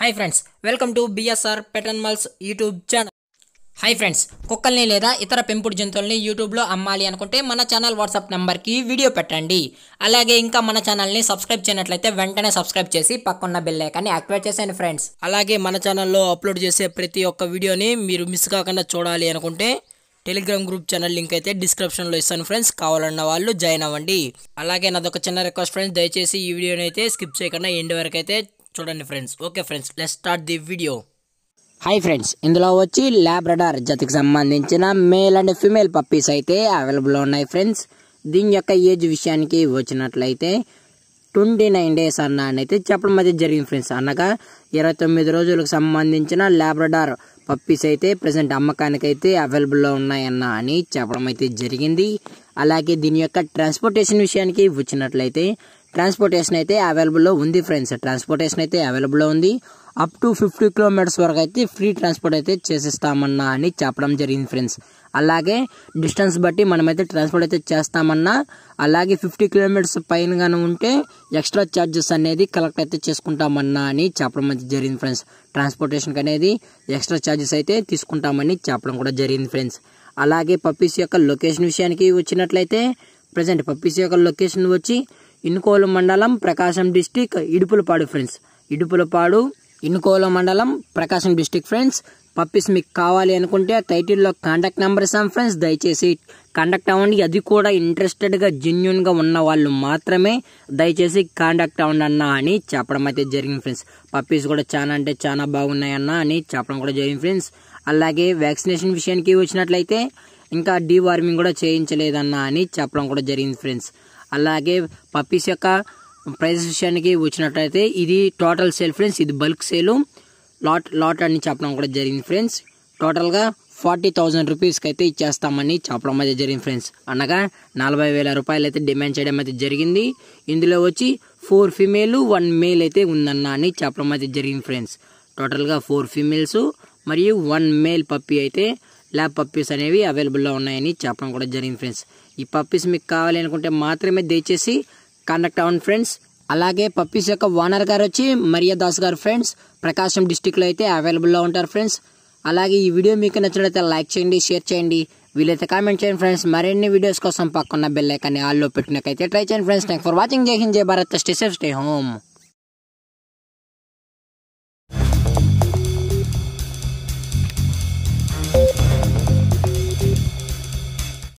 Hi friends, welcome to BSR pet animals YouTube channel. Hi friends, కుక్కల్ని లేదా ఇతర పెంపుడు జంతువుల్ని యూట్యూబ్లో అమ్మాలి అనుకుంటే మన ఛానల్ వాట్సాప్ నెంబర్కి వీడియో పెట్టండి. అలాగే ఇంకా మన ఛానల్ని సబ్స్క్రైబ్ చేయనట్లయితే వెంటనే సబ్స్క్రైబ్ చేసి పక్కన్న బెల్ ఐకాన్ని యాక్టివేట్ చేసేయండి ఫ్రెండ్స్. అలాగే మన ఛానల్లో అప్లోడ్ చేసే ప్రతి ఒక్క వీడియోని మీరు మిస్ కాకుండా చూడాలి అనుకుంటే టెలిగ్రామ్ గ్రూప్ ఛానల్ లింక్ అయితే డిస్క్రిప్షన్లో ఇస్తాను ఫ్రెండ్స్, కావాలన్న వాళ్ళు జాయిన్ అవ్వండి. అలాగే నాదొక చిన్న రిక్వెస్ట్ ఫ్రెండ్స్, దయచేసి ఈ వీడియోని అయితే స్కిప్ చేయకుండా ఎండ్ వరకు అయితే చూడండి friends. Okay friends, let's start the video. Hi friends, ఇందులో వచ్చి లాబ్రడార్ జతకి సంబంధించిన మేల్ అండ్ ఫీమేల్ పప్పీస్ అయితే అవైలబుల్ ఉన్నాయి ఫ్రెండ్స్. దీని యొక్క ఏజ్ విషయానికి వచ్చినట్లయితే 29 డేస్ అయితే చెప్పడం అయితే జరిగింది ఫ్రెండ్స్. అనగా 29 రోజులకు సంబంధించిన లాబ్రడార్ పప్పీస్ అయితే ప్రజెంట్ అమ్మకానికి అయితే అవైలబుల్లో ఉన్నాయన్న అని చెప్పడం అయితే జరిగింది. అలాగే దీని యొక్క ట్రాన్స్పోర్టేషన్ విషయానికి వచ్చినట్లయితే ట్రాన్స్పోర్టేషన్ అయితే అవైలబుల్లో ఉంది ఫ్రెండ్స్. ట్రాన్స్పోర్టేషన్ అయితే అవైలబుల్లో ఉంది. అప్ టు 50 కిలోమీటర్స్ వరకు అయితే ఫ్రీ ట్రాన్స్పోర్ట్ అయితే చేసిస్తామన్నా అని చెప్పడం జరిగింది ఫ్రెండ్స్. అలాగే డిస్టెన్స్ బట్టి మనమైతే ట్రాన్స్పోర్ట్ అయితే చేస్తామన్నా, అలాగే 50 కిలోమీటర్స్ పైన ఉంటే ఎక్స్ట్రా ఛార్జెస్ అనేది కలెక్ట్ అయితే చేసుకుంటామన్నా అని చెప్పడం అయితే జరిగింది ఫ్రెండ్స్. ట్రాన్స్పోర్టేషన్కి అనేది ఎక్స్ట్రా ఛార్జెస్ అయితే తీసుకుంటామని చెప్పడం కూడా జరిగింది ఫ్రెండ్స్. అలాగే పప్పీస్ యొక్క లొకేషన్ విషయానికి వచ్చినట్లయితే ప్రజెంట్ పప్పీస్ యొక్క లొకేషన్ వచ్చి ఇనుకోలు మండలం, ప్రకాశం డిస్టిక్, ఇడుపులపాడు ఫ్రెండ్స్. ఇనుకోలు మండలం, ప్రకాశం డిస్టిక్ ఫ్రెండ్స్. పప్పీస్ మీకు కావాలి అనుకుంటే టైటిల్లో కాంటాక్ట్ నెంబర్ ఇస్తాం ఫ్రెండ్స్, దయచేసి కాంటాక్ట్ అవ్వండి. అది కూడా ఇంట్రెస్టెడ్గా జెన్యున్గా ఉన్న వాళ్ళు మాత్రమే దయచేసి కాంటాక్ట్ అవ్వండి అన్న అని చెప్పడం అయితే జరిగింది ఫ్రెండ్స్. పప్పీస్ కూడా చాలా అంటే చాలా బాగున్నాయన్న అని చెప్పడం కూడా జరిగింది ఫ్రెండ్స్. అలాగే వ్యాక్సినేషన్ విషయానికి వచ్చినట్లయితే ఇంకా డీవార్మింగ్ కూడా చేయించలేదన్న అని చెప్పడం కూడా జరిగింది ఫ్రెండ్స్. అలాగే పప్పీస్ యొక్క ప్రైస్ విషయానికి వచ్చినట్లయితే ఇది టోటల్ సేల్ ఫ్రెండ్స్, ఇది బల్క్ సేలు, లాట్ అని చెప్పడం కూడా జరిగింది ఫ్రెండ్స్. టోటల్గా 40,000 రూపీస్కి అయితే ఇచ్చేస్తామని చెప్పడం అయితే జరిగింది ఫ్రెండ్స్. అనగా 40,000 రూపాయలు అయితే డిమాండ్ చేయడం అయితే జరిగింది. ఇందులో వచ్చి 4 ఫీమేల్ 1 మేల్ అయితే ఉందన్న అని చెప్పడం అయితే జరిగింది ఫ్రెండ్స్. టోటల్గా 4 ఫీమేల్స్ మరియు 1 మేల్ పప్పీ అయితే ల్యాబ్ పప్పీస్ అనేవి అవైలబుల్లో ఉన్నాయని చెప్పడం కూడా జరిగింది ఫ్రెండ్స్. ఈ పప్పీస్ మీకు కావాలి అనుకుంటే మాత్రమే దయచేసి కాంటాక్ట్ అవ్వండి ఫ్రెండ్స్. అలాగే పప్పీస్ యొక్క ఓనర్ గారు వచ్చి మరియా దాస్ గారు ఫ్రెండ్స్, ప్రకాశం డిస్టిక్లో అయితే అవైలబుల్లో ఉంటారు ఫ్రెండ్స్. అలాగే ఈ వీడియో మీకు నచ్చినట్లయితే లైక్ చేయండి, షేర్ చేయండి, వీలైతే కామెంట్ చేయండి ఫ్రెండ్స్. మరిన్ని వీడియోస్ కోసం పక్కన బెల్ ఐకాన్ని ఆల్లో పెట్టుకునేకైతే ట్రై చేయండి ఫ్రెండ్స్. Thanks for watching. జై హింద్, జై Bharat, stay safe, stay home.